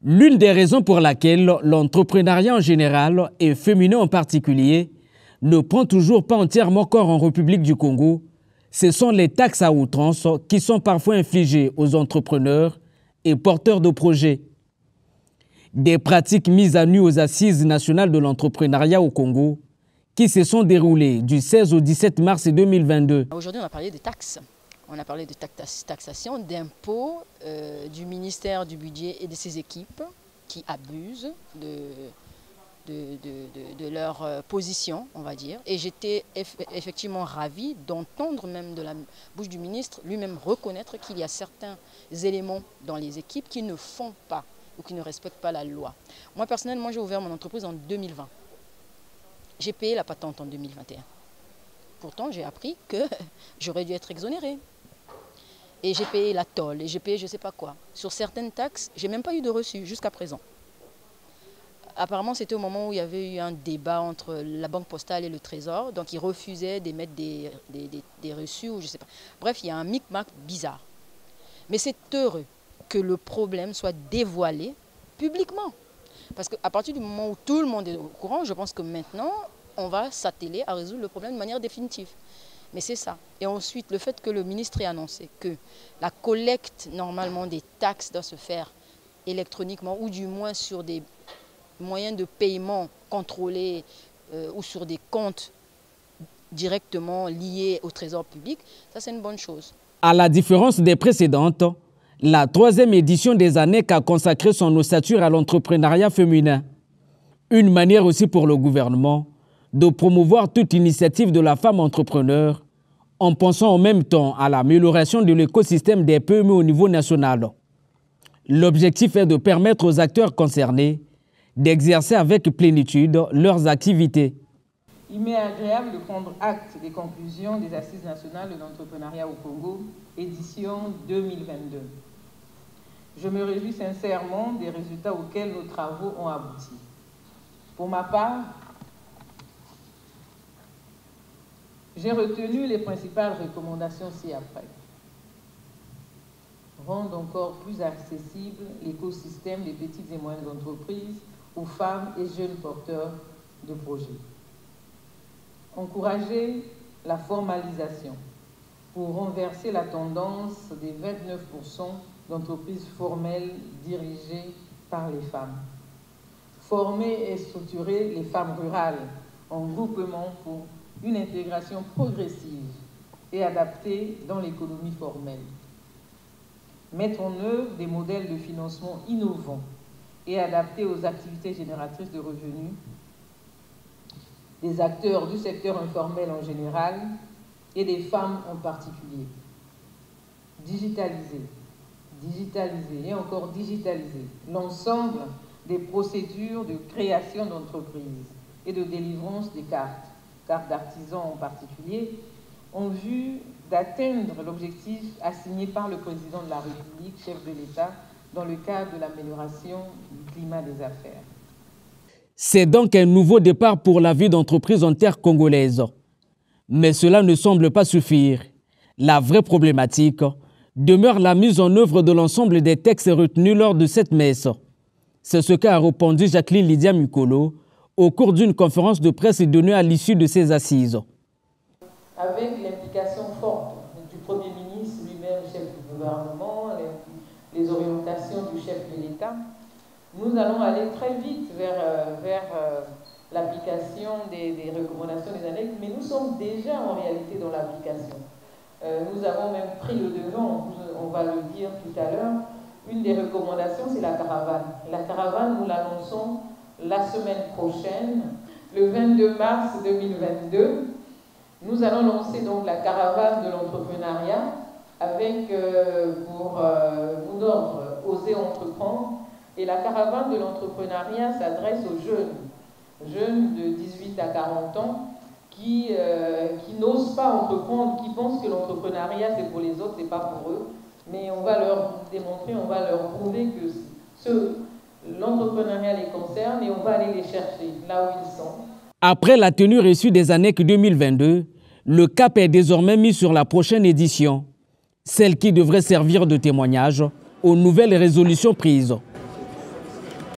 L'une des raisons pour laquelle l'entrepreneuriat en général et féminin en particulier ne prend toujours pas entièrement corps en République du Congo, ce sont les taxes à outrance qui sont parfois infligées aux entrepreneurs et porteurs de projets. Des pratiques mises à nu aux Assises nationales de l'entrepreneuriat au Congo qui se sont déroulées du 16 au 17 mars 2022. Aujourd'hui, on a parlé de taxes. On a parlé de taxation, d'impôts, du ministère du Budget et de ses équipes qui abusent de leur position, on va dire. Et j'étais effectivement ravie d'entendre même de la bouche du ministre lui-même reconnaître qu'il y a certains éléments dans les équipes qui ne font pas ou qui ne respectent pas la loi. Moi, personnellement, j'ai ouvert mon entreprise en 2020. J'ai payé la patente en 2021. Pourtant, j'ai appris que j'aurais dû être exonérée. Et j'ai payé la tôle, et j'ai payé je ne sais pas quoi. Sur certaines taxes, je n'ai même pas eu de reçu jusqu'à présent. Apparemment, c'était au moment où il y avait eu un débat entre la Banque postale et le Trésor. Donc, ils refusaient d'émettre des reçus ou je ne sais pas. Bref, il y a un micmac bizarre. Mais c'est heureux que le problème soit dévoilé publiquement. Parce qu'à partir du moment où tout le monde est au courant, je pense que maintenant, on va s'atteler à résoudre le problème de manière définitive. Mais c'est ça. Et ensuite, le fait que le ministre ait annoncé que la collecte, normalement, des taxes doit se faire électroniquement ou du moins sur des moyens de paiement contrôlés ou sur des comptes directement liés au trésor public, ça c'est une bonne chose. À la différence des précédentes, la troisième édition des ANEC a consacré son ossature à l'entrepreneuriat féminin. Une manière aussi pour le gouvernement de promouvoir toute initiative de la femme entrepreneur en pensant en même temps à l'amélioration de l'écosystème des PME au niveau national. L'objectif est de permettre aux acteurs concernés d'exercer avec plénitude leurs activités. Il m'est agréable de prendre acte des conclusions des Assises nationales de l'entrepreneuriat au Congo, édition 2022. Je me réjouis sincèrement des résultats auxquels nos travaux ont abouti. Pour ma part, j'ai retenu les principales recommandations ci-après. Rendre encore plus accessible l'écosystème des petites et moyennes entreprises aux femmes et jeunes porteurs de projets. Encourager la formalisation pour renverser la tendance des 29% d'entreprises formelles dirigées par les femmes. Former et structurer les femmes rurales en groupement pour une intégration progressive et adaptée dans l'économie formelle. Mettre en œuvre des modèles de financement innovants et adaptés aux activités génératrices de revenus des acteurs du secteur informel en général et des femmes en particulier. Digitaliser et encore digitaliser l'ensemble des procédures de création d'entreprises et de délivrance des cartes d'artisans en particulier, en vue d'atteindre l'objectif assigné par le président de la République, chef de l'État, dans le cadre de l'amélioration du climat des affaires. C'est donc un nouveau départ pour la vie d'entreprise en terre congolaise. Mais cela ne semble pas suffire. La vraie problématique demeure la mise en œuvre de l'ensemble des textes retenus lors de cette messe. C'est ce qu'a répondu Jacqueline Lydia Mukolo au cours d'une conférence de presse donnée à l'issue de ces assises. Avec l'implication forte du Premier ministre lui-même, chef du gouvernement, les orientations du chef de l'État, nous allons aller très vite vers l'application des recommandations des ANEC, mais nous sommes déjà en réalité dans l'application. Nous avons même pris le devant, on va le dire tout à l'heure. Une des recommandations, c'est la caravane. La caravane, nous l'annonçons la semaine prochaine, le 22 mars 2022. Nous allons lancer donc la caravane de l'entrepreneuriat avec pour mot d'ordre oser entreprendre. Et la caravane de l'entrepreneuriat s'adresse aux jeunes de 18 à 40 ans qui n'osent pas entreprendre, qui pensent que l'entrepreneuriat c'est pour les autres, c'est pas pour eux. Mais on va leur démontrer, on va leur prouver que l'entrepreneuriat les concerne et on va aller les chercher là où ils sont. Après la tenue reçue des ANEC 2022, le cap est désormais mis sur la prochaine édition, celle qui devrait servir de témoignage aux nouvelles résolutions prises.